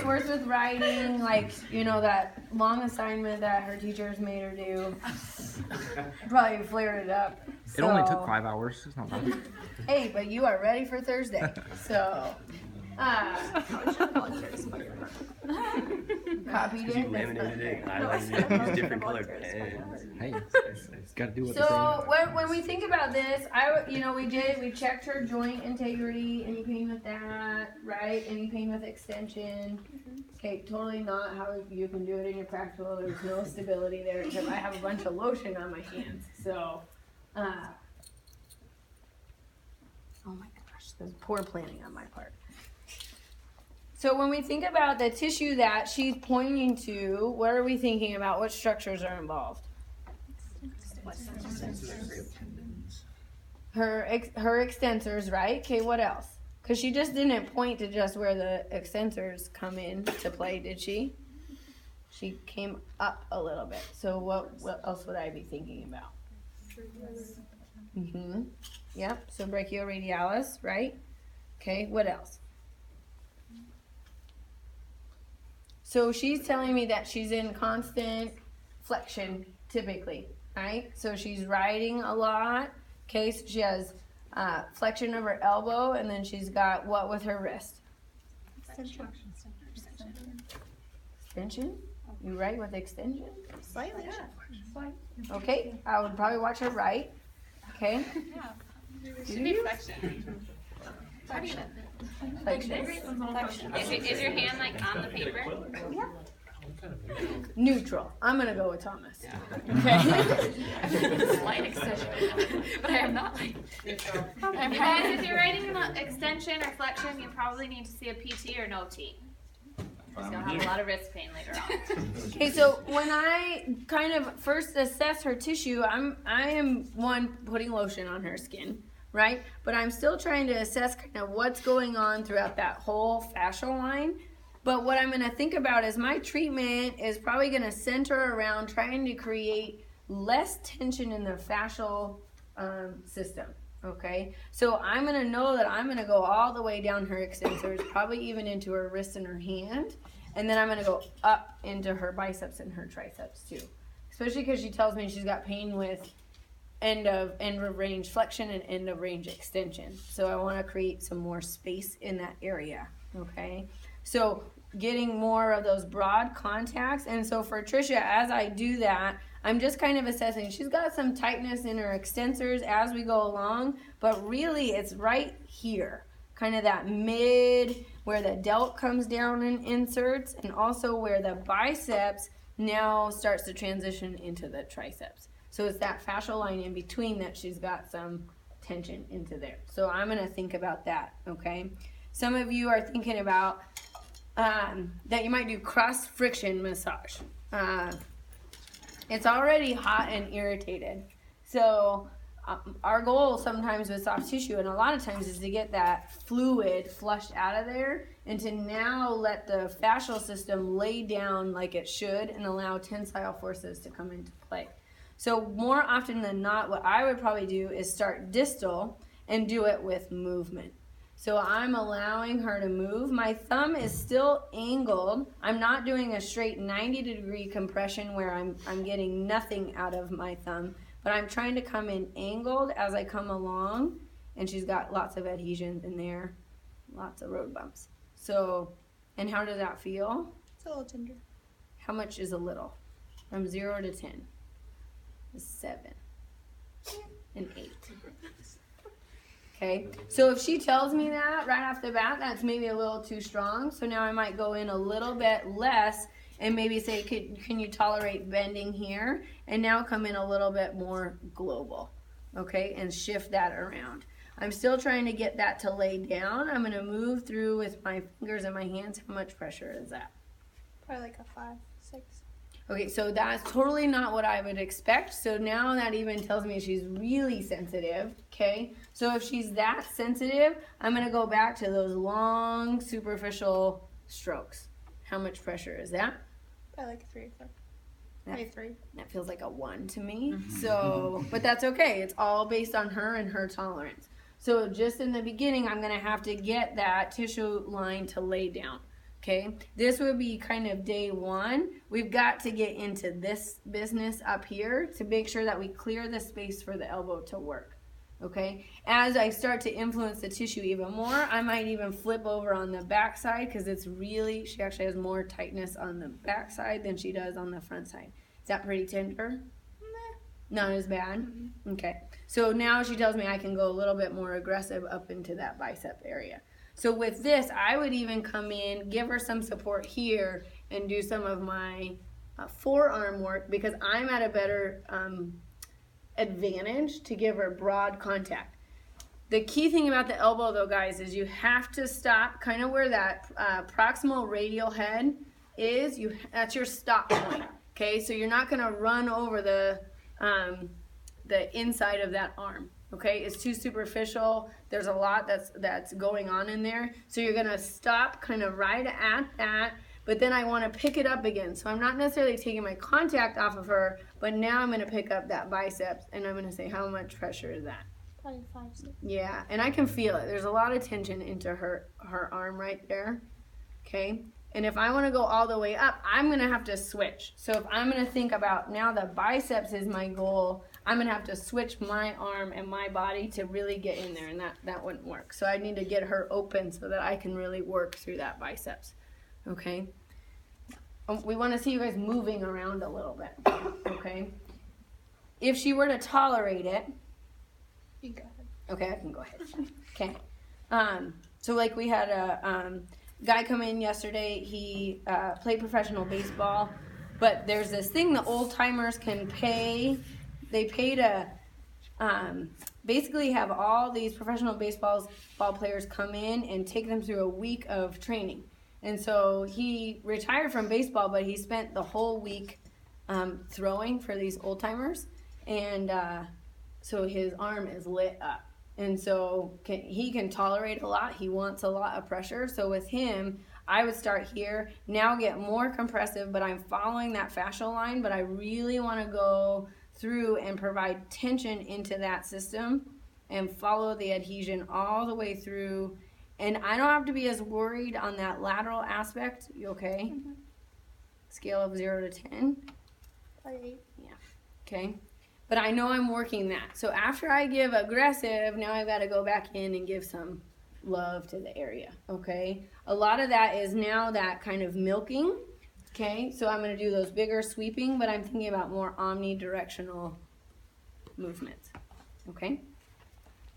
it's worse with writing, like, you know, that long assignment that her teachers made her do. Probably flared it up. It only took 5 hours. It's not bad. Hey, but you are ready for Thursday. So, copied You it. laminated it, highlighted it, used different colored pens. Hey, got to do what So when we think about this, we checked her joint integrity. Any pain with that, right? Any pain with extension? Okay, totally not how you can do it in your practical. There's no stability there because I have a bunch of lotion on my hands. So, oh my gosh, there's poor planning on my part. So when we think about the tissue that she's pointing to, what are we thinking about? What structures are involved? Her extensors, right? Okay, what else? Because she just didn't point to just where the extensors come in to play, did she? She came up a little bit. So what else would I be thinking about? Yep, so brachioradialis, right? Okay, what else? So she's telling me that she's in constant flexion, typically, right? So she's riding a lot. Okay, so she has flexion of her elbow, and then she's got what with her wrist? Extension? You right with extension? Slightly. Yeah. Okay, I would probably watch her right. Okay. Yeah. Should be flexion. Flexion. Is your hand like on the paper? Yeah. Neutral. I'm gonna go with Thomas. Okay. Slight extension, but I am not like neutral. Guys, if you're writing an extension or flexion, you probably need to see a PT or no T. You'll have a lot of wrist pain later on. Okay, so when I kind of first assess her tissue, I am one putting lotion on her skin, right? But I'm still trying to assess kind of what's going on throughout that whole fascial line. But what I'm going to think about is my treatment is probably going to center around trying to create less tension in the fascial system. Okay, so I'm going to know that I'm going to go all the way down her extensors, probably even into her wrist and her hand, and then I'm going to go up into her biceps and her triceps too. Especially because she tells me she's got pain with end of range flexion and end of range extension. So I want to create some more space in that area. Okay, so getting more of those broad contacts, and so for Tricia, as I do that, I'm just kind of assessing. She's got some tightness in her extensors as we go along, but really it's right here, kind of that mid where the delt comes down and inserts, and also where the biceps now starts to transition into the triceps. So it's that fascial line in between that she's got some tension into there. So I'm going to think about that, okay? Some of you are thinking about that you might do cross friction massage. It's already hot and irritated. So our goal sometimes with soft tissue, and a lot of times, is to get that fluid flushed out of there and to now let the fascial system lay down like it should and allow tensile forces to come into play. So more often than not, what I would probably do is start distal and do it with movement. So I'm allowing her to move. My thumb is still angled. I'm not doing a straight 90-degree compression where I'm getting nothing out of my thumb, but I'm trying to come in angled as I come along, and she's got lots of adhesions in there, lots of road bumps. So, and how does that feel? It's a little tender. How much is a little? From 0 to 10. 7 and 8. Okay, so if she tells me that right off the bat, that's maybe a little too strong. So now I might go in a little bit less and maybe say, can you tolerate bending here? And now come in a little bit more global, okay, and shift that around. I'm still trying to get that to lay down. I'm going to move through with my fingers and my hands. How much pressure is that? Probably like a 5, 6. Okay, so that's totally not what I would expect. So now that even tells me she's really sensitive, okay? So if she's that sensitive, I'm going to go back to those long superficial strokes. How much pressure is that? Probably like a 3 or 4. Maybe 3. That feels like a 1 to me. So, but that's okay. It's all based on her and her tolerance. So just in the beginning, I'm going to have to get that tissue line to lay down. Okay, this would be kind of day one. We've got to get into this business up here to make sure that we clear the space for the elbow to work. Okay, as I start to influence the tissue even more, I might even flip over on the back side because she actually has more tightness on the back side than she does on the front side. Is that pretty tender? Not as bad? Okay, so now she tells me I can go a little bit more aggressive up into that bicep area. So with this, I would even come in, give her some support here, and do some of my forearm work because I'm at a better advantage to give her broad contact. The key thing about the elbow though, guys, is you have to stop kind of where that proximal radial head is. That's your stop point. Okay, so you're not going to run over the inside of that arm. Okay, it's too superficial. There's a lot that's going on in there. So you're going to stop kind of right at that. But then I want to pick it up again. So I'm not necessarily taking my contact off of her, but now I'm going to pick up that biceps and I'm going to say, how much pressure is that? Probably 5, 6. Yeah, and I can feel it. There's a lot of tension into her arm right there. Okay, and if I want to go all the way up, I'm going to have to switch. So if I'm going to think about now the biceps is my goal, I'm going to have to switch my arm and my body to really get in there, and that wouldn't work. So I need to get her open so that I can really work through that biceps. Okay, we want to see you guys moving around a little bit. Okay, if she were to tolerate it, You go ahead. okay, I can go ahead. Okay, so like we had a guy come in yesterday. He played professional baseball, but there's this thing the old timers can pay. They pay to basically have all these professional ball players come in and take them through a week of training. And so he retired from baseball, but he spent the whole week throwing for these old timers, and so his arm is lit up. And so he can tolerate a lot. He wants a lot of pressure. So with him, I would start here, now get more compressive, but I'm following that fascial line, but I really want to go through and provide tension into that system and follow the adhesion all the way through. And I don't have to be as worried on that lateral aspect. You okay? Mm-hmm. Scale of 0 to 10. 8. Yeah. Okay. But I know I'm working that. So after I give aggressive, now I've got to go back in and give some love to the area. Okay. A lot of that is now that kind of milking. Okay. So I'm going to do those bigger sweeping, but I'm thinking about more omnidirectional movements. Okay.